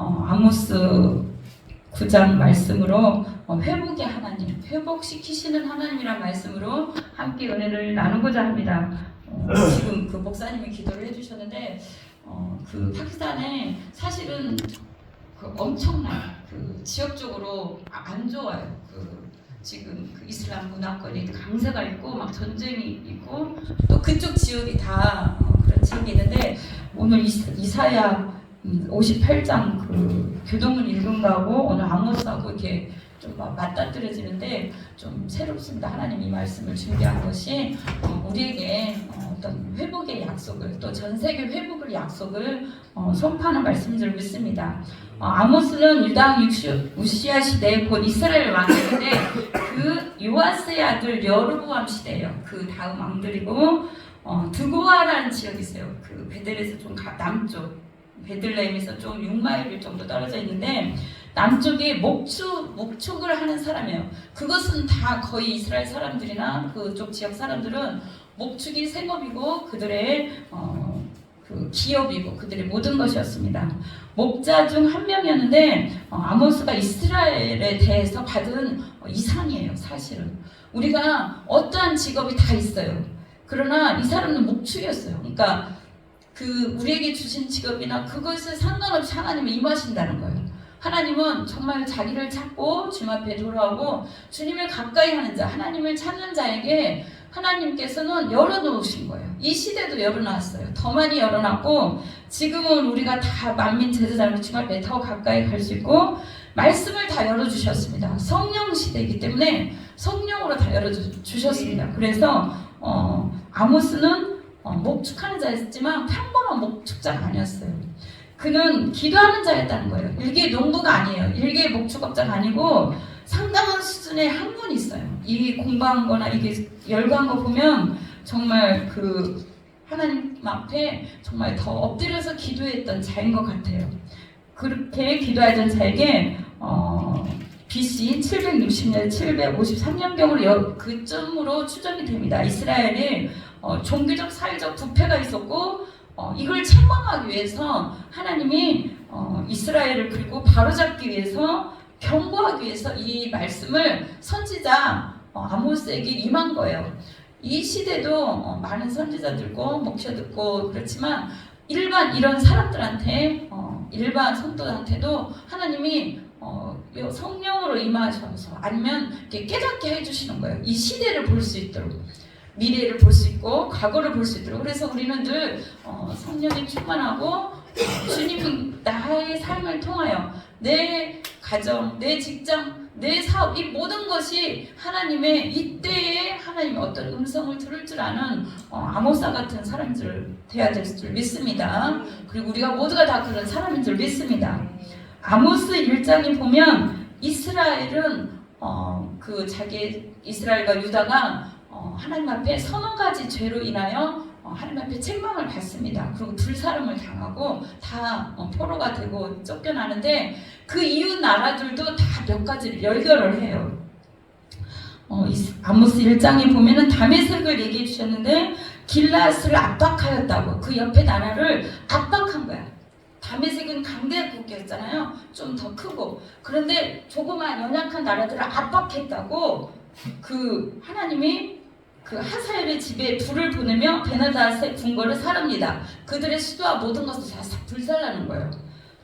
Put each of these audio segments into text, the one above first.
아모스 9장 말씀으로 회복의 하나님, 회복시키시는 하나님이란 말씀으로 함께 은혜를 나누고자 합니다. 지금 그 목사님이 기도를 해주셨는데 그 파키스탄에 사실은 그 엄청난 그 지역적으로 안 좋아요. 지금 그 이슬람 문화권이 강세가 있고 막 전쟁이 있고 또 그쪽 지역이 다 그런 지역이 있는데 오늘 이사야 58장 그 교동문 읽은 거하고 오늘 아모스하고 이렇게 좀 맞닥뜨려지는데 좀 새롭습니다. 하나님 이 말씀을 준비한 것이 우리에게 어떤 회복의 약속을 또 전 세계 회복의 약속을 선포하는 말씀인 줄 믿습니다. 아모스는 유다 우시야 시대 곧 이스라엘 왕인데 그 요아스의 아들 여로보암 시대예요. 그 다음 왕들이고 드고아라는 지역이 있어요. 그 베델에서 좀 남쪽 베들레헴에서 좀 6마일 정도 떨어져 있는데 남쪽에 목축을 하는 사람이에요. 그것은 다 거의 이스라엘 사람들이나 그쪽 지역 사람들은 목축이 생업이고 그들의 그 기업이고 그들의 모든 것이었습니다. 목자 중 한 명이었는데 아모스가 이스라엘에 대해서 받은 이상이에요. 사실은 우리가 어떠한 직업이 다 있어요. 그러나 이 사람은 목축이었어요. 그러니까 그 우리에게 주신 직업이나 그것에 상관없이 하나님이 임하신다는 거예요. 하나님은 정말 자기를 찾고 주님 앞에 돌아오고 주님을 가까이 하는 자, 하나님을 찾는 자에게 하나님께서는 열어놓으신 거예요. 이 시대도 열어놨어요. 더 많이 열어놨고 지금은 우리가 다 만민 제사장으로 주님 앞에 더 가까이 갈 수 있고 말씀을 다 열어주셨습니다. 성령 시대이기 때문에 성령으로 다 열어주셨습니다. 그래서 아모스는 목축하는 자였지만 평범한 목축자가 아니었어요. 그는 기도하는 자였다는 거예요. 일개 농부가 아니에요. 일개 목축업자가 아니고 상당한 수준의 학문이 있어요. 이 공부한 거나 이게 열거한 거 보면 정말 그 하나님 앞에 정말 더 엎드려서 기도했던 자인 것 같아요. 그렇게 기도하던 자에게 BC 760년, 753년경으로 그쯤으로 추정이 됩니다. 이스라엘에 종교적, 사회적 부패가 있었고 이걸 책망하기 위해서 하나님이 이스라엘을 그리고 바로잡기 위해서 경고하기 위해서 이 말씀을 선지자 아모스에게 임한 거예요. 이 시대도 많은 선지자들고 목사들고 그렇지만 일반 이런 사람들한테 일반 성도한테도 하나님이 성령으로 임하셔서 아니면 깨닫게 해주시는 거예요. 이 시대를 볼 수 있도록 미래를 볼 수 있고 과거를 볼 수 있도록. 그래서 우리는 늘 성령이 충만하고 주님이 나의 삶을 통하여 내 가정, 내 직장, 내 사업 이 모든 것이 하나님의 이때에 하나님의 어떤 음성을 들을 줄 아는 아모스와 같은 사람들 돼야 될 줄 믿습니다. 그리고 우리가 모두가 다 그런 사람인 줄 믿습니다. 아모스 1장에 보면 이스라엘은 자기 이스라엘과 유다가 하나님 앞에 서너 가지 죄로 인하여 하나님 앞에 책망을 받습니다. 그리고 불사름을 당하고 다 포로가 되고 쫓겨나는데 그 이웃 나라들도 다 몇 가지를 열결을 해요. 아모스 1장에 보면은 다메섹을 얘기해 주셨는데 길라앗을 압박하였다고 그 옆에 나라를 압박한 거야. 다메섹은 강대국이었잖아요. 좀 더 크고 그런데 조그만 연약한 나라들을 압박했다고 그 하나님이 그 하사엘의 집에 불을 보내며 베나닷의 궁궐을 사릅니다. 그들의 수도와 모든 것을 다 불살라는 거예요.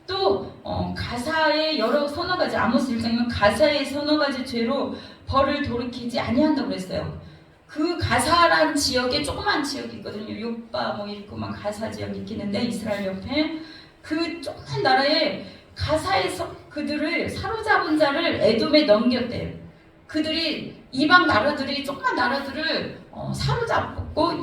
또 가사의 여러 서너 가지 아모스 1장이면 가사의 서너 가지 죄로 벌을 돌이키지 아니한다고 그랬어요. 그 가사란 지역에 조그만 지역이 있거든요. 요빠 뭐 있고 막 가사 지역이 있는데 이스라엘 옆에 그 조그만 나라에 가사에서 그들을 사로잡은 자를 에돔에 넘겼대요. 그들이 이방 나라들이 조그만 나라들을 사로잡고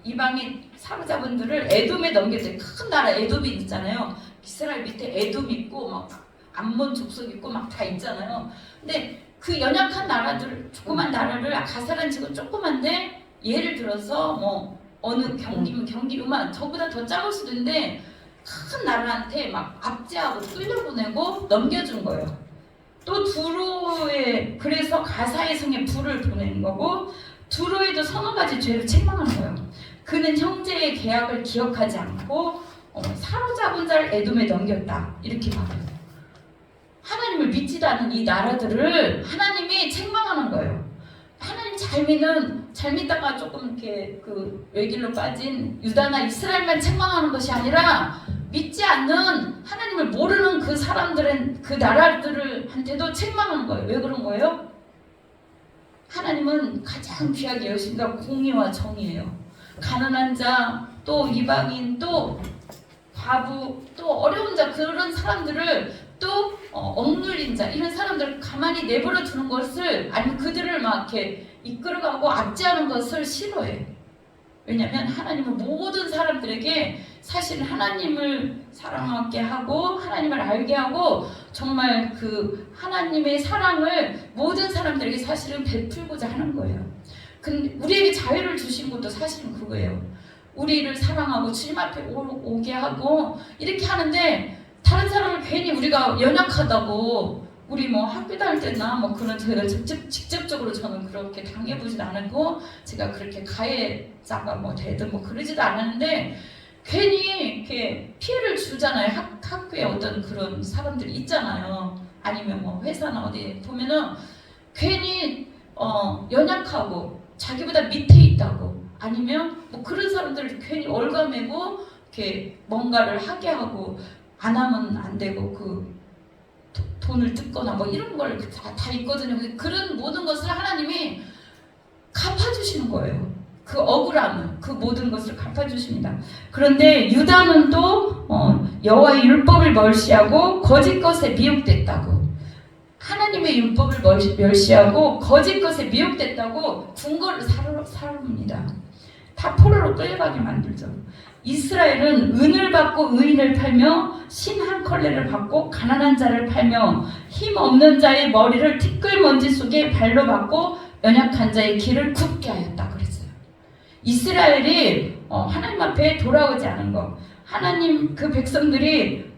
이방의 사로잡은 들을 에돔에 넘겼대요. 큰 나라 에돔이 있잖아요. 이스라엘 밑에 에돔 있고 막 암몬 족속 있고 막 다 있잖아요. 근데 그 연약한 나라들 조그만 나라를 가사란 지금 조그만데 예를 들어서 뭐 어느 경기만 저보다 더 작을 수도 있는데 큰 나라한테 막 압제하고 끌려보내고 넘겨준 거예요. 또 두로에 그래서 가사의 성에 불을 보내는 거고 두로에도 서너 가지 죄를 책망하는 거예요. 그는 형제의 계약을 기억하지 않고 사로잡은 자를 에돔에 넘겼다. 이렇게 말해요. 하나님을 믿지도 않는 이 나라들을 하나님이 책망하는 거예요. 하나님 잘 믿다가 조금 이렇게 그 외길로 빠진 유다나 이스라엘만 책망하는 것이 아니라 믿지 않는 하나님을 모르는 그 사람들은 그 나라들한테도 책망하는 거예요. 왜 그런 거예요? 하나님은 가장 귀하게 여기신 게 공의와 정의예요. 가난한 자, 또 이방인, 또 과부, 또 어려운 자, 그런 사람들을 또 억눌린 자, 이런 사람들을 가만히 내버려 두는 것을, 아니면 그들을 막 이렇게 이끌어가고 압제하는 것을 싫어해. 왜냐하면 하나님은 모든 사람들에게 사실 하나님을 사랑하게 하고 하나님을 알게 하고 정말 그 하나님의 사랑을 모든 사람들에게 사실은 베풀고자 하는 거예요. 근데 우리에게 자유를 주신 것도 사실은 그거예요. 우리를 사랑하고 주님 앞에 오게 하고 이렇게 하는데, 다른 사람을 괜히 우리가 연약하다고, 우리 뭐 학교 다닐 때나 뭐 그런, 제가 직접적으로 저는 그렇게 당해보진 않았고, 제가 그렇게 가해자가 뭐 되든 뭐 그러지도 않았는데, 괜히 이렇게 피해를 주잖아요. 학교에 어떤 그런 사람들이 있잖아요. 아니면 뭐 회사나 어디 보면은 괜히 연약하고 자기보다 밑에 있다고, 아니면 뭐 그런 사람들을 괜히 올가매고 이렇게 뭔가를 하게 하고, 안 하면 안 되고 그 돈을 뜯거나 뭐 이런 걸 다 있거든요. 그런 모든 것을 하나님이 갚아주시는 거예요. 그 억울함을, 그 모든 것을 갚아주십니다. 그런데 유다는 또 여호와의 율법을 멸시하고 거짓 것에 미혹됐다고, 하나님의 율법을 멸시하고 거짓 것에 미혹됐다고 궁궐을 사릅니다. 다 포로로 끌려가게 만들죠. 이스라엘은 은을 받고 의인을 팔며 신 한 컬레를 받고 가난한 자를 팔며 힘 없는 자의 머리를 티끌먼지 속에 발로 받고 연약한 자의 길을 굽게 하였다 그랬어요. 이스라엘이 하나님 앞에 돌아오지 않은 것, 하나님 그 백성들이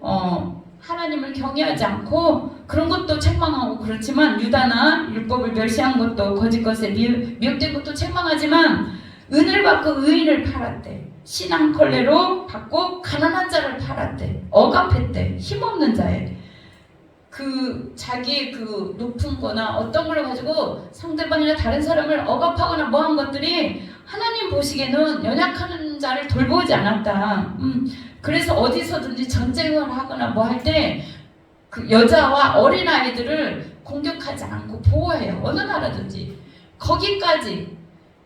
하나님을 경외하지 않고 그런 것도 책망하고 그렇지만, 유다나 율법을 멸시한 것도 거짓 것에 미혹된 것도 책망하지만, 은을 받고 의인을 팔았대. 신앙 컬레로 받고 가난한 자를 팔았대. 억압했대. 힘없는 자에. 그 자기 그 높은 거나 어떤 걸 가지고 상대방이나 다른 사람을 억압하거나 뭐 한 것들이 하나님 보시기에는 연약한 자를 돌보지 않았다. 그래서 어디서든지 전쟁을 하거나 뭐 할 때 그 여자와 어린 아이들을 공격하지 않고 보호해요. 어느 나라든지. 거기까지,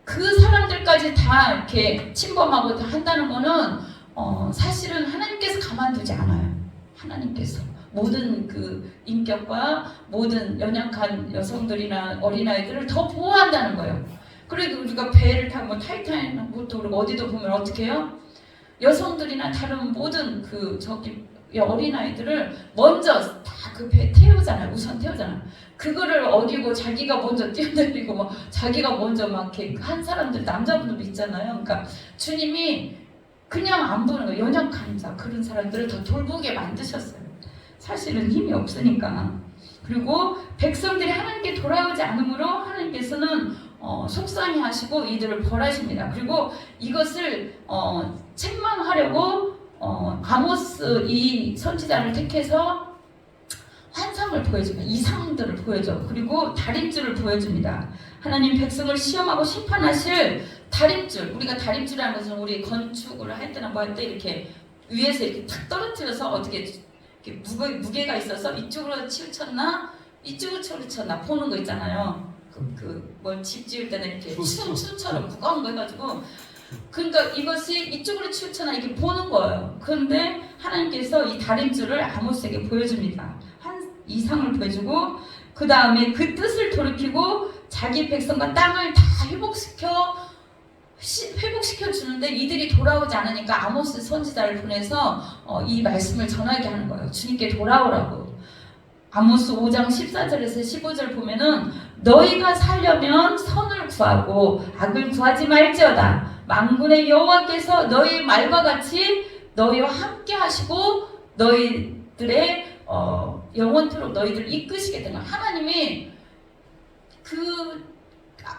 그 사람들까지 다 이렇게 침범하고 다 한다는 거는 사실은 하나님께서 가만두지 않아요. 하나님께서 모든 그 인격과 모든 연약한 여성들이나 어린아이들을 더 보호한다는 거예요. 그리고 우리가 배를 타고 뭐 타이타닉부터 그리고 어디도 보면 어떻게 해요? 여성들이나 다른 모든 그 어린아이들을 먼저 다 그 배 태우잖아요. 우선 태우잖아요. 그거를 어기고 자기가 먼저 뛰어내리고 뭐 자기가 먼저 막 이렇게 한 사람들, 남자분들도 있잖아요. 그러니까 주님이 그냥 안 보는 거예요. 연약한 자, 그런 사람들을 더 돌보게 만드셨어요. 사실은 힘이 없으니까. 그리고 백성들이 하나님께 돌아오지 않으므로 하나님께서는 속상해 하시고 이들을 벌하십니다. 그리고 이것을 책망하려고 아모스 이 선지자를 택해서 환상을 보여줍니다. 이상들을 보여줘. 그리고 다림줄을 보여줍니다. 하나님 백성을 시험하고 심판하실 다림줄. 우리가 다림줄이라는 것은 우리 건축을 할 때나 뭐 할 때 이렇게 위에서 이렇게 탁 떨어뜨려서 어떻게 이렇게 무게가 있어서 이쪽으로 치우쳤나 이쪽으로 치우쳤나 보는 거 있잖아요. 뭘 집 지을 때는 이렇게 수처럼 무거운 거 해가지고, 그러니까 이것이 이쪽으로 치우쳐나 이렇게 보는 거예요. 그런데 하나님께서 이 다림줄을 아모스에게 보여줍니다. 한 이상을 보여주고, 그 다음에 그 뜻을 돌이키고 자기 백성과 땅을 다 회복시켜 주는데 이들이 돌아오지 않으니까 아모스 선지자를 보내서 이 말씀을 전하게 하는 거예요. 주님께 돌아오라고. 아모스 5장 14절에서 15절 보면은 너희가 살려면 선을 구하고 악을 구하지 말지어다. 만군의 여호와께서 너희 말과 같이 너희와 함께 하시고 너희들의 영원토록 너희들을 이끄시겠다. 하나님이 그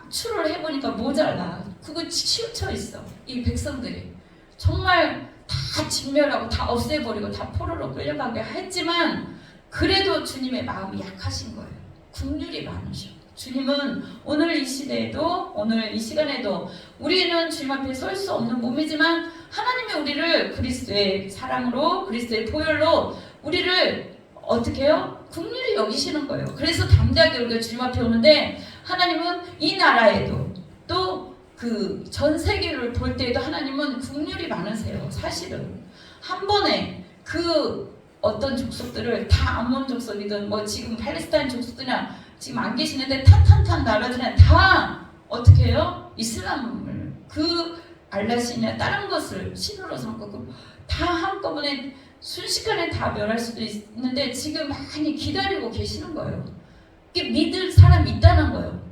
추를 해보니까 모자라. 그거 치우쳐 있어. 이 백성들이 정말 다 진멸하고 다 없애버리고 다 포로로 끌려가게 했지만 그래도 주님의 마음이 약하신 거예요. 긍휼이 많으셔. 주님은 오늘 이 시대에도 오늘 이 시간에도 우리는 주님 앞에 설 수 없는 몸이지만 하나님이 우리를 그리스도의 사랑으로 그리스도의 보혈로 우리를 어떻게 해요? 긍휼히 여기시는 거예요. 그래서 담대하게 우리가 주님 앞에 오는데 하나님은 이 나라에도 또 그 전 세계를 볼 때에도 하나님은 긍휼이 많으세요. 사실은 한 번에 그 어떤 족속들을 다 암몬 족속이든 뭐 지금 팔레스타인 족속들이나 지금 안 계시는데 탄탄탄 나라들은 다 어떻게 해요? 이슬람을 그 알라신이나 다른 것을 신으로 삼고 다 한꺼번에 순식간에 다 멸할 수도 있는데 지금 많이 기다리고 계시는 거예요. 이게 믿을 사람이 있다는 거예요.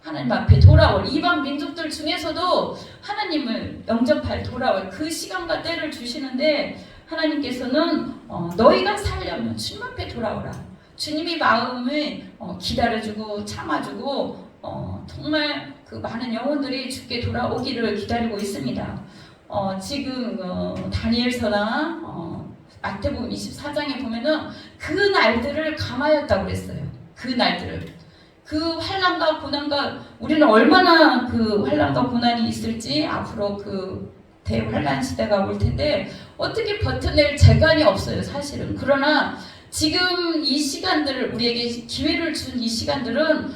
하나님 앞에 돌아올 이방 민족들 중에서도 하나님을 영접할 돌아올 그 시간과 때를 주시는데 하나님께서는 너희가 살려면 주님 앞에 돌아오라. 주님이 마음을 기다려주고 참아주고 정말 그 많은 영혼들이 주께 돌아오기를 기다리고 있습니다. 지금 다니엘서나 마태복음 24장에 보면은 그 날들을 감하였다고 그랬어요. 그 날들을. 그 환난과 고난과 우리는 얼마나 그 환난과 고난이 있을지 앞으로 그 대환란 시대가 올 텐데 어떻게 버텨낼 재간이 없어요, 사실은. 그러나 지금 이 시간들을 우리에게 기회를 준 이 시간들은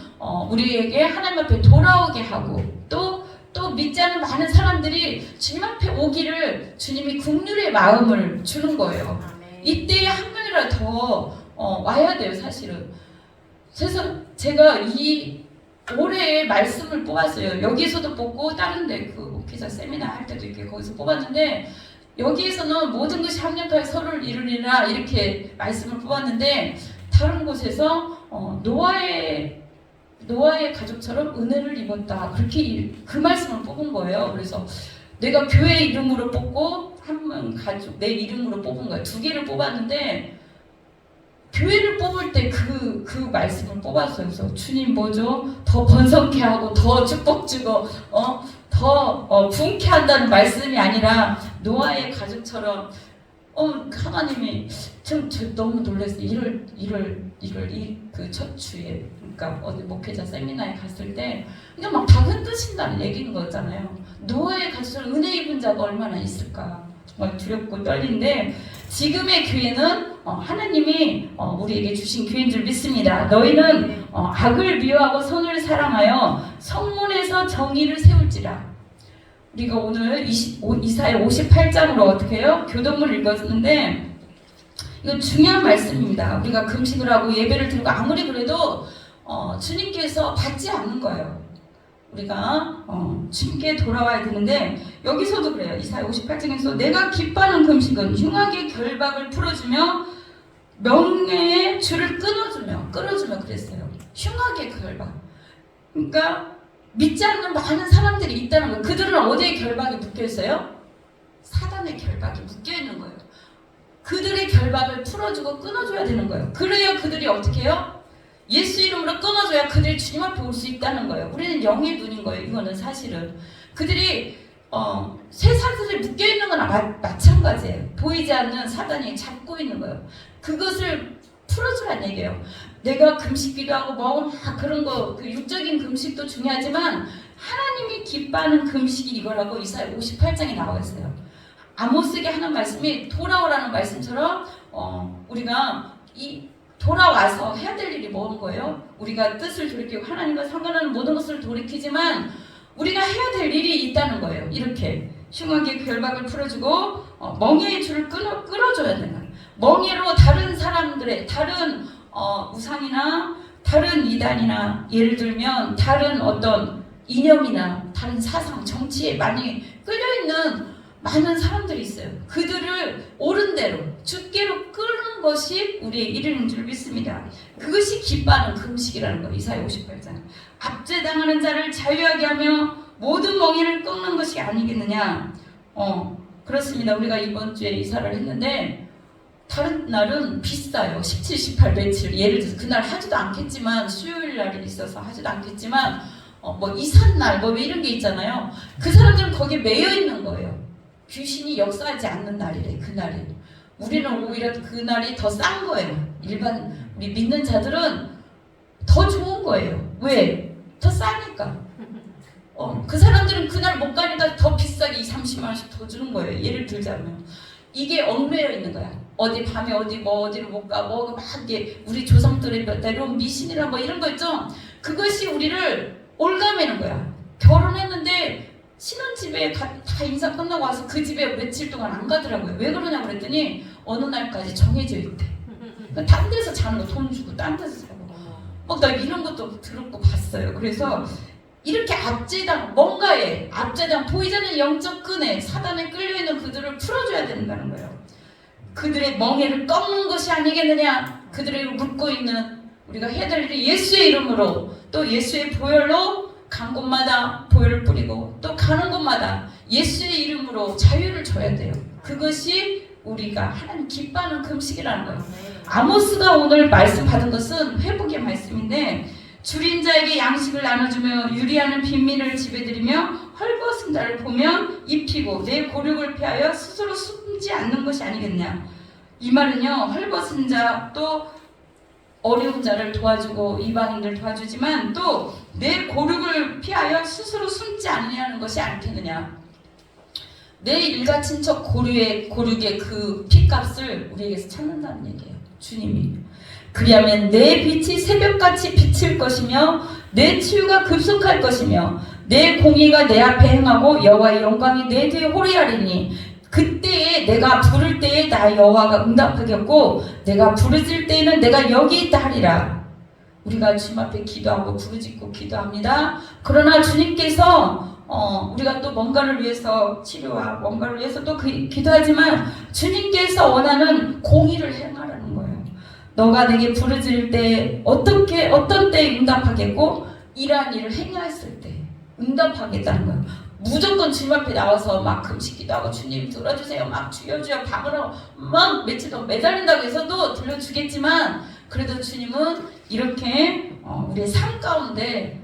우리에게 하나님 앞에 돌아오게 하고 또 믿지 않는 많은 사람들이 주님 앞에 오기를 주님이 긍휼의 마음을 주는 거예요. 이때에 한 명이라도 더 와야 돼요, 사실은. 그래서 제가 이 올해의 말씀을 뽑았어요. 여기에서도 뽑고 다른 데 그 목회자 세미나 할 때도 이렇게 거기서 뽑았는데 여기에서는 모든 것이 합력하여 서로를 이루리라 이렇게 말씀을 뽑았는데 다른 곳에서 노아의 가족처럼 은혜를 입었다 그렇게 그 말씀을 뽑은 거예요. 그래서 내가 교회 이름으로 뽑고 한 명 가족 내 이름으로 뽑은 거예요. 두 개를 뽑았는데 교회를 뽑을 때 그 말씀을 뽑았어요. 그래서 주님 뭐죠? 더 번성케 하고 더 축복 주고 더 부흥케 한다는 말씀이 아니라 노아의 가족처럼 하나님이 저 너무 놀랐어요. 1월 그 첫 주에 그러니까 어디 목회자 세미나에 갔을 때 그냥 막 다 흔드신다는 얘기인 거잖아요. 노아의 가족처럼 은혜 입은 자가 얼마나 있을까? 정말 두렵고 떨리는데 지금의 교회는 하나님이 우리에게 주신 교회인 줄 믿습니다. 너희는 악을 미워하고 선을 사랑하여 성문에서 정의를 세울지라. 우리가 오늘 이사야 58장으로 어떻게 해요? 교동문을 읽었는데 이거 중요한 말씀입니다. 우리가 금식을 하고 예배를 드리고 아무리 그래도 주님께서 받지 않는 거예요. 우리가 주님께 돌아와야 되는데 여기서도 그래요. 이사야 58장에서 내가 기뻐하는 금식은 흉악의 결박을 풀어주며 명예의 줄을 끊어주며 그랬어요. 흉악의 결박. 그러니까 믿지 않는 많은 사람들이 있다는 거예요. 그들은 어디에 결박이 묶여있어요? 사단의 결박이 묶여있는 거예요. 그들의 결박을 풀어주고 끊어줘야 되는 거예요. 그래야 그들이 어떻게 해요? 예수 이름으로 끊어줘야 그들이 주님 앞에 올 수 있다는 거예요. 우리는 영의 눈인 거예요. 이거는 사실은. 그들이 세상들이 묶여있는 건 마찬가지예요. 보이지 않는 사단이 잡고 있는 거예요. 그것을 풀어주라는 얘기예요. 내가 금식기도 하고 뭐 그런 거 그 육적인 금식도 중요하지만 하나님이 기뻐하는 금식이 이거라고 이사야 58장에 나와 있어요. 아모스에게 하는 말씀이 돌아오라는 말씀처럼 우리가 돌아와서 해야 될 일이 뭔 거예요? 우리가 뜻을 돌이키고 하나님과 상관하는 모든 것을 돌이키지만 우리가 해야 될 일이 있다는 거예요. 이렇게 흉악의 결박을 풀어주고 멍에의 줄을 끌어줘야 되는 거예요. 멍에로 다른 사람들의 다른 우상이나 다른 이단이나 예를 들면 다른 어떤 이념이나 다른 사상, 정치에 많이 끌려있는 많은 사람들이 있어요. 그들을 옳은 대로 주께로 끄는 것이 우리의 일인 줄 믿습니다. 그것이 기뻐하는 금식이라는 거예요. 이사야 58장. 압제당하는 자를 자유하게 하며 모든 멍에를 꺾는 것이 아니겠느냐. 그렇습니다. 우리가 이번 주에 이사를 했는데 다른 날은 비싸요. 17, 18 며칠. 예를 들어서 그날 하지도 않겠지만 수요일 날이 있어서 하지도 않겠지만 뭐 이삿날 뭐 이런 게 있잖아요. 그 사람들은 거기에 매여 있는 거예요. 귀신이 역사하지 않는 날이래. 그날이. 우리는 오히려 그날이 더 싼 거예요. 일반 우리 믿는 자들은 더 좋은 거예요. 왜? 더 싸니까. 그 사람들은 그날 못 가니까 더 비싸게 30만 원씩 더 주는 거예요. 예를 들자면 이게 얽매여 있는 거야. 어디 밤에 어디로 못 가, 막 이게 우리 조상들의 내려온 미신이라 뭐 이런 거 있죠. 그것이 우리를 올가매는 거야. 결혼했는데 신혼집에 다 인사 끝나고 와서 그 집에 며칠 동안 안 가더라고요. 왜 그러냐고 그랬더니 어느 날까지 정해져 있대. 딴 데서 자는 거 돈 주고 딴 데서 자고 막 나 이런 것도 들었고 봤어요. 그래서 이렇게 압제당 뭔가에 압제당 보이지 않는 영적 끈에 사단에 끌려있는 그들을 풀어줘야 된다는 거예요. 그들의 멍에를 꺾는 것이 아니겠느냐. 그들에게 묶고 있는 우리가 해야 될 일이 예수의 이름으로 또 예수의 보혈로 간 곳마다 보혈을 뿌리고 또 가는 곳마다 예수의 이름으로 자유를 줘야 돼요. 그것이 우리가 하나님 기뻐하는 금식이라는 거예요. 아모스가 오늘 말씀 받은 것은 회복의 말씀인데 줄인 자에게 양식을 나눠주며 유리하는 빈민을 집에들이며 헐벗은 자를 보면 입히고 내 고륙을 피하여 스스로 숨지 않는 것이 아니겠냐. 이 말은요, 헐벗은 자 또 어려운 자를 도와주고 이방인들 도와주지만 또 내 고륙을 피하여 스스로 숨지 않느냐는 것이 않겠느냐. 내 일가 친척 고륙의 그 피값을 우리에게서 찾는다는 얘기예요. 주님이. 그리하면 내 빛이 새벽같이 비칠 것이며 내 치유가 급속할 것이며 내 공의가 내 앞에 행하고 여호와의 영광이 내 뒤에 호리하리니 그때에 내가 부를 때에 나 여호와가 응답하겠고 내가 부르짖을 때에는 내가 여기 있다 하리라. 우리가 주님 앞에 기도하고 부르짖고 기도합니다. 그러나 주님께서 우리가 또 뭔가를 위해서 치료와 뭔가를 위해서 또 기도하지만 주님께서 원하는 공의를 행하라는 거예요. 너가 내게 부르짖을 때 어떤 때에 응답하겠고 이러한 일을 행하였을 때 응답하겠다는 거예요. 무조건 주님 앞에 나와서 막 금식기도 하고 주님 들어주세요 막 주여 방으로 막 며칠 동안 매달린다고 해서도 들려주겠지만 그래도 주님은 이렇게 우리의 삶 가운데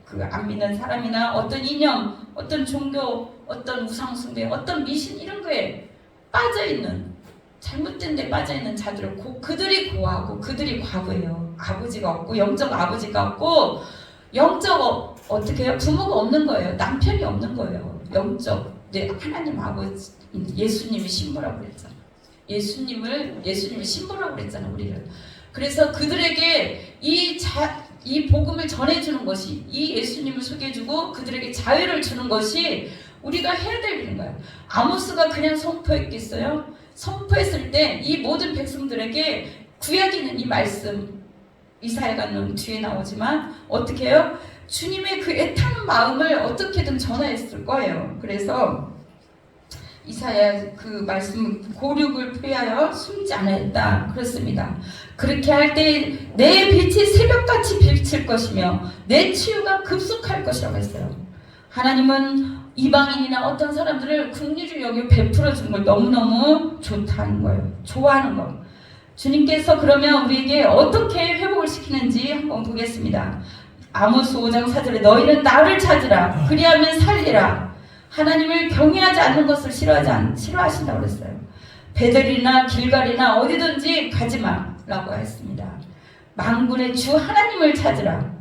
그 안 믿는 사람이나 어떤 이념, 어떤 종교, 어떤 우상숭배, 어떤 미신 이런 거에 빠져있는 잘못된 데 빠져있는 자들을 그들이 고하고 그들이 과거예요. 아버지가 없고 영적 아버지가 없고 영적 어떻게 해요? 부모가 없는 거예요. 남편이 없는 거예요. 영적 하나님 아버지 예수님이 신부라고 그랬잖아. 예수님이 신부라고 그랬잖아. 우리를. 그래서 그들에게 이 복음을 전해주는 것이 이 예수님을 소개해주고 그들에게 자유를 주는 것이 우리가 해야 될 일인 거예요. 아모스가 그냥 선포했겠어요? 선포했을 때 이 모든 백성들에게 구약에 있는 이 말씀 이사야가는 뒤에 나오지만 어떻게 해요? 주님의 그 애타는 마음을 어떻게든 전하였을 거예요. 그래서 이사야 그 말씀 고륙을 피하여 숨지 않았다 그렇습니다. 그렇게 할 때 내 빛이 새벽같이 비칠 것이며 내 치유가 급속할 것이라고 했어요. 하나님은 이방인이나 어떤 사람들을 긍휼히 여겨 베풀어 주는 걸 너무너무 좋다는 거예요. 좋아하는 거. 주님께서 그러면 우리에게 어떻게 회복을 시키는지 한번 보겠습니다. 아모스 5장 4절에 너희는 나를 찾으라 그리하면 살리라. 하나님을 경외하지 않는 것을 싫어하신다고 그랬어요. 베델이나 길갈이나 어디든지 가지마라고 했습니다. 만군의 주 하나님을 찾으라.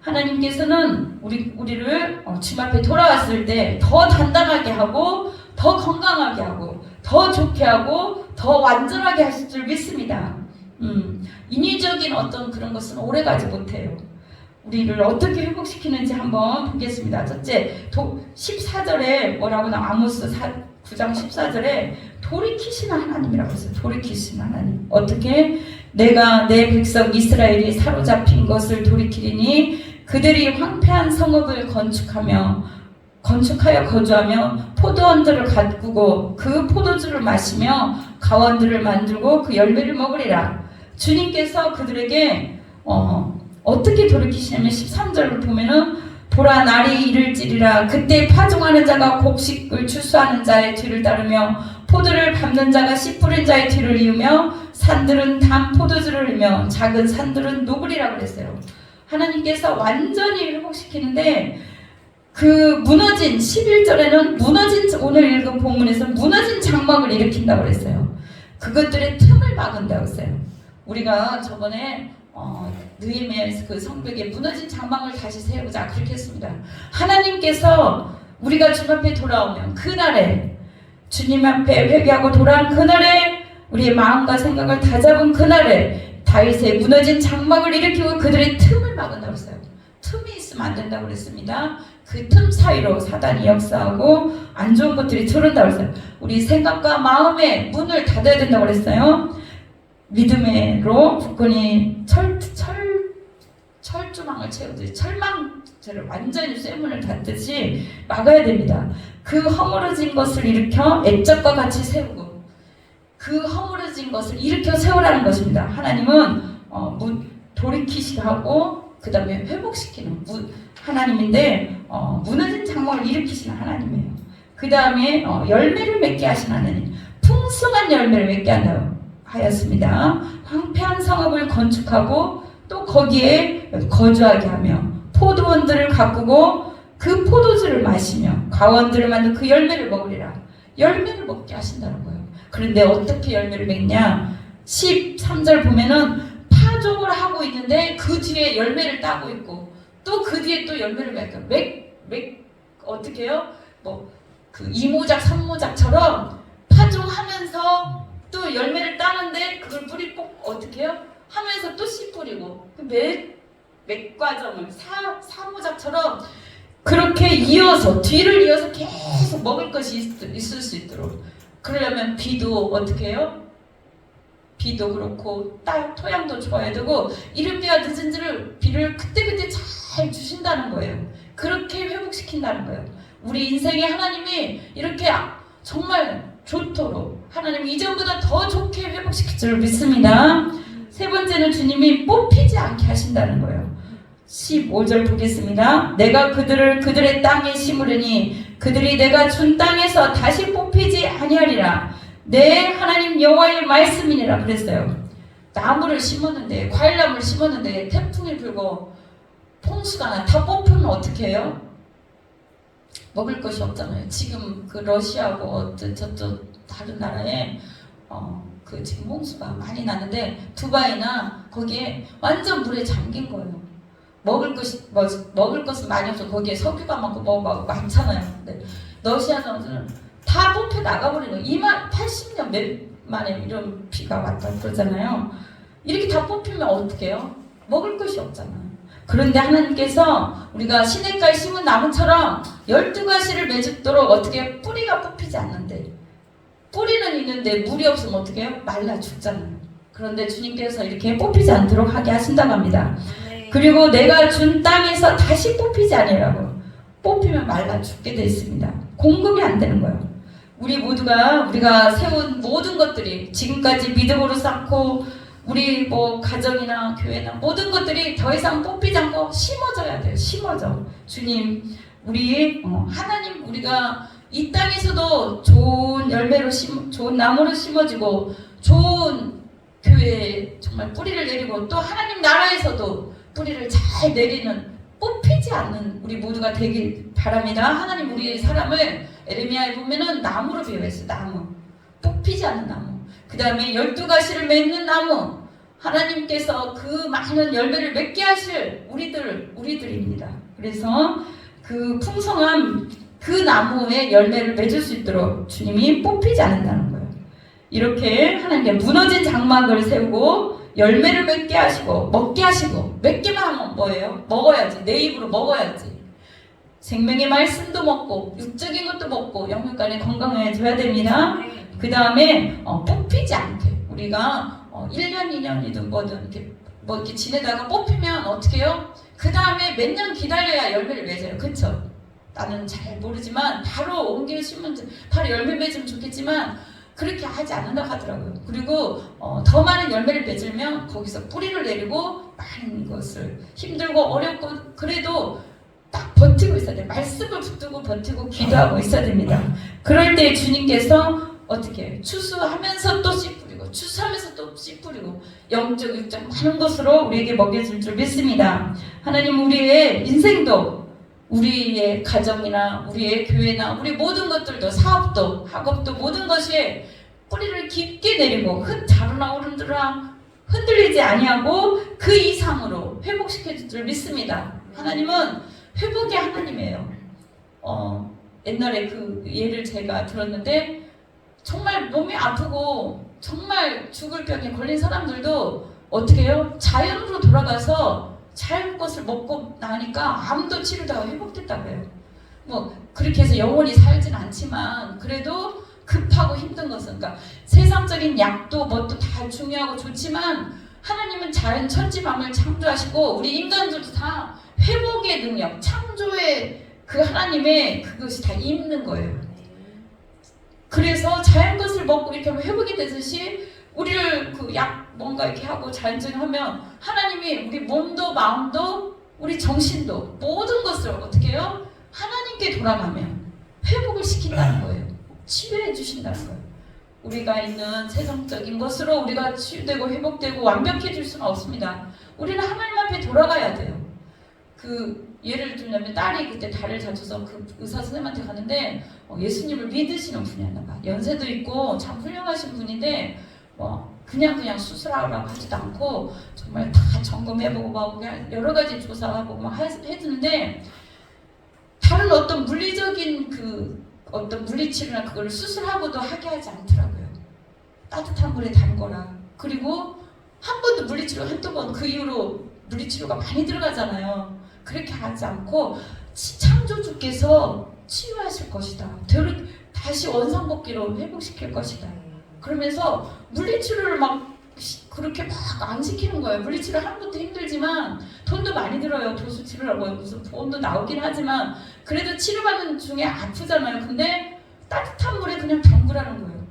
하나님께서는 우리를 주님 앞에 돌아왔을 때 더 단단하게 하고 더 건강하게 하고 더 좋게 하고 더 완전하게 하실 줄 믿습니다. 인위적인 어떤 그런 것은 오래가지 못해요. 우리를 어떻게 회복시키는지 한번 보겠습니다. 첫째, 14절에 뭐라고 나와? 아모스 9장 14절에 돌이키시는 하나님이라고 했어요. 돌이키시는 하나님. 어떻게? 내가 내 백성 이스라엘이 사로잡힌 것을 돌이키리니 그들이 황폐한 성읍을 건축하여 거주하며 포도원들을 가꾸고 그 포도주를 마시며 가원들을 만들고 그 열매를 먹으리라. 주님께서 그들에게 어떻게 돌이키시냐면 13절을 보면은 보라 날이 이를지리라 그때 파종하는 자가 곡식을 추수하는 자의 뒤를 따르며 포도를 밟는 자가 씨 뿌린 자의 뒤를 이으며 산들은 단 포도주를 이며 작은 산들은 녹으리라 그랬어요. 하나님께서 완전히 회복시키는데 그 무너진 11절에는 무너진 오늘 읽은 본문에서 무너진 장막을 일으킨다고 그랬어요. 그것들의 틈을 막은다고 했어요. 우리가 저번에 느헤미야에서 그 성벽에 무너진 장막을 다시 세우자 그렇게 했습니다. 하나님께서 우리가 주님 앞에 돌아오면 그날에 주님 앞에 회개하고 돌아온 그날에 우리의 마음과 생각을 다잡은 그날에 다윗의 무너진 장막을 일으키고 그들의 틈을 막은다고 했어요. 틈이 있으면 안 된다고 그랬습니다. 그 틈 사이로 사단이 역사하고 안 좋은 것들이 들어온다고 했어요. 우리 생각과 마음의 문을 닫아야 된다고 그랬어요. 믿음으로 굳건히 철조망을 채우듯이 철망들을 완전히 쇠문을 닫듯이 막아야 됩니다. 그 허물어진 것을 일으켜 애적과 같이 세우고 그 허물어진 것을 일으켜 세우라는 것입니다. 하나님은 돌이키시게 하고 그 다음에 회복시키는 하나님인데 무너진 장막을 일으키시는 하나님이에요. 그 다음에 열매를 맺게 하시는 하나님, 풍성한 열매를 맺게 한다고 하였습니다. 황폐한 성읍을 건축하고 또 거기에 거주하게 하며 포도원들을 가꾸고 그 포도주를 마시며 과원들을 만든 그 열매를 먹으리라. 열매를 먹게 하신다는 거예요. 그런데 어떻게 열매를 맺냐? 13절 보면은 파종을 하고 있는데 그 뒤에 열매를 따고 있고 또 그 뒤에 또 열매를 맺고 어떻게 해요? 그 이모작 삼모작처럼 파종하면서 또 열매를 따는데 그걸 뿌리 뽑 어떻게 해요? 하면서 또 씨 뿌리고 그 몇 과정을 사모작처럼 그렇게 이어서 뒤를 이어서 계속 먹을 것이 있을 수 있도록 그러려면 비도 어떻게 해요? 비도 그렇고 토양도 좋아야 되고 이른 비와 늦은 비를 그때그때 잘 주신다는 거예요. 그렇게 회복시킨다는 거예요. 우리 인생에 하나님이 이렇게 정말 좋도록 하나님 이전보다 더 좋게 회복시킬 줄 믿습니다. 세 번째는 주님이 뽑히지 않게 하신다는 거예요. 15절 보겠습니다. 내가 그들의 땅에 심으려니 그들이 내가 준 땅에서 다시 뽑히지 아니하리라. 내 하나님 여호와의 말씀이니라 그랬어요. 나무를 심었는데 과일나무를 심었는데 태풍이 불고 홍수가 나 다 뽑히면 어떻게 해요? 먹을 것이 없잖아요. 지금 그 러시아하고 저쪽 다른 나라에 그 지금 홍수가 많이 나는데 두바이나 거기에 완전 물에 잠긴 거예요. 먹을 것은 많이 없어. 거기에 석유가 많고 많잖아요. 근데 러시아는 다 뽑혀 나가버리는 거예요. 80년 만에 이런 비가 왔다 그러잖아요. 이렇게 다 뽑히면 어떻게 해요? 먹을 것이 없잖아요. 그런데 하나님께서 우리가 시냇가에 심은 나무처럼 12가지를 맺도록 어떻게 뿌리가 뽑히지 않는데 뿌리는 있는데 물이 없으면 어떻게 해요? 말라 죽잖아요. 그런데 주님께서 이렇게 뽑히지 않도록 하게 하신다고 합니다. 그리고 내가 준 땅에서 다시 뽑히지 아니라고 뽑히면 말라 죽게 되어 있습니다. 공급이 안 되는 거예요. 우리가 세운 모든 것들이 지금까지 믿음으로 쌓고 우리 가정이나 교회나 모든 것들이 더 이상 뽑히지 않고 심어져야 돼요. 심어져. 주님, 하나님 우리가 이 땅에서도 좋은 열매로 좋은 나무로 심어지고 좋은 교회에 정말 뿌리를 내리고 또 하나님 나라에서도 뿌리를 잘 내리는 뽑히지 않는 우리 모두가 되길 바랍니다. 하나님 우리 사람을 에레미야에 보면은 나무로 비유했어요. 나무. 뽑히지 않는 나무. 그 다음에 12가지를 맺는 나무. 하나님께서 그 많은 열매를 맺게 하실 우리들입니다. 그래서 그 풍성한 그 나무의 열매를 맺을 수 있도록 주님이 뽑히지 않는다는 거예요. 이렇게 하나님께 무너진 장막을 세우고 열매를 맺게 하시고 먹게 하시고 맺기만 하면 뭐예요? 먹어야지. 내 입으로 먹어야지. 생명의 말씀도 먹고 육적인 것도 먹고 영육간에 건강해져야 됩니다. 그 다음에 뽑히지 않게 우리가 1년, 2년이든 뭐든 이렇게 지내다가 뽑히면 어떻게 해요? 그 다음에 몇 년 기다려야 열매를 맺어요. 그쵸? 나는 잘 모르지만 바로 옮겨 심으면 바로 열매 맺으면 좋겠지만 그렇게 하지 않는다 하더라고요. 그리고 더 많은 열매를 맺으면 거기서 뿌리를 내리고 많은 것을 힘들고 어렵고 그래도 딱 버티고 있어야 돼요. 말씀을 붙들고 버티고 기도하고 있어야 됩니다. 그럴 때 주님께서 어떻게 추수하면서 또 씨 뿌리고 추수하면서 또 씨 뿌리고 영적 육적 많은 것으로 우리에게 먹여줄 줄 믿습니다. 하나님 우리의 인생도 우리의 가정이나 우리의 교회나 우리 모든 것들도 사업도 학업도 모든 것이 뿌리를 깊게 내리고 자루나 오름들아 흔들리지 아니하고 그 이상으로 회복시켜 줄 줄 믿습니다. 하나님은 회복의 하나님이에요. 옛날에 그 예를 제가 들었는데 정말 몸이 아프고 정말 죽을 병에 걸린 사람들도 어떻게 해요? 자연으로 돌아가서 자연 것을 먹고 나니까 암도 치료다가 회복됐다고 해요. 뭐 그렇게 해서 영원히 살진 않지만 그래도 급하고 힘든 것은 그러니까 세상적인 약도 뭣도 다 중요하고 좋지만 하나님은 자연 천지만물 창조하시고 우리 인간들도 다 회복의 능력, 창조의 그 하나님의 그것이 다 있는 거예요. 그래서 자연 것을 먹고 이렇게 하면 회복이 되듯이 우리를 그 약 뭔가 이렇게 하고 자연적인 하면 하나님이 우리 몸도 마음도 우리 정신도 모든 것을 어떻게 해요? 하나님께 돌아가면 회복을 시킨다는 거예요. 치유해 주신다는 거예요. 우리가 있는 세상적인 것으로 우리가 치유되고 회복되고 완벽해질 수는 없습니다. 우리는 하나님 앞에 돌아가야 돼요. 그 예를 들면 딸이 그때 다리를 다쳐서 그 의사 선생님한테 가는데 예수님을 믿으시는 분이었나 봐. 연세도 있고 참 훌륭하신 분인데 그냥 수술하라고 하지도 않고 정말 다 점검해보고 막 여러 가지 조사하고 막 해주는데 다른 어떤 물리적인 그 어떤 물리치료나 그걸 수술하고도 하게 하지 않더라고요. 따뜻한 물에 담거라. 그리고 한 번도 물리치료 한두 번 그 이후로 물리치료가 많이 들어가잖아요. 그렇게 하지 않고 창조주께서 치유하실 것이다. 다시 원상복귀로 회복시킬 것이다. 그러면서 물리치료를 막 그렇게 막 안 시키는 거예요. 물리치료 하는 것도 힘들지만 돈도 많이 들어요. 도수치료라고 무슨 돈도 나오긴 하지만 그래도 치료받는 중에 아프잖아요. 근데 따뜻한 물에 그냥 담그라는 거예요.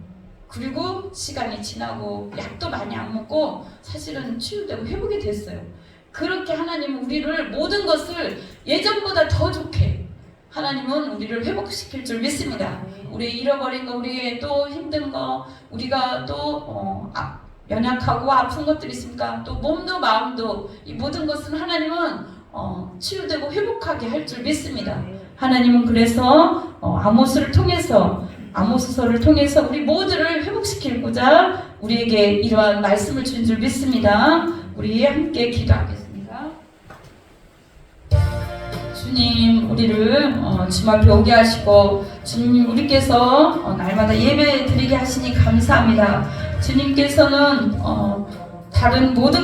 그리고 시간이 지나고 약도 많이 안 먹고 사실은 치유되고 회복이 됐어요. 그렇게 하나님은 우리를 모든 것을 예전보다 더 좋게 하나님은 우리를 회복시킬 줄 믿습니다. 우리 잃어버린 거, 우리의 또 힘든 거, 우리가 또 연약하고 아픈 것들이 있으니까 또 몸도 마음도 이 모든 것은 하나님은 치유되고 회복하게 할 줄 믿습니다. 하나님은 그래서 아모스를 통해서 아모스서를 통해서 우리 모두를 회복시키고자 우리에게 이러한 말씀을 주신 줄 믿습니다. 우리 함께 기도하겠습니다. 주님, 우리를 주님 앞에 오게 하시고 주님 우리께서 날마다 예배 드리게 하시니 감사합니다. 주님께서는 다른 모든 것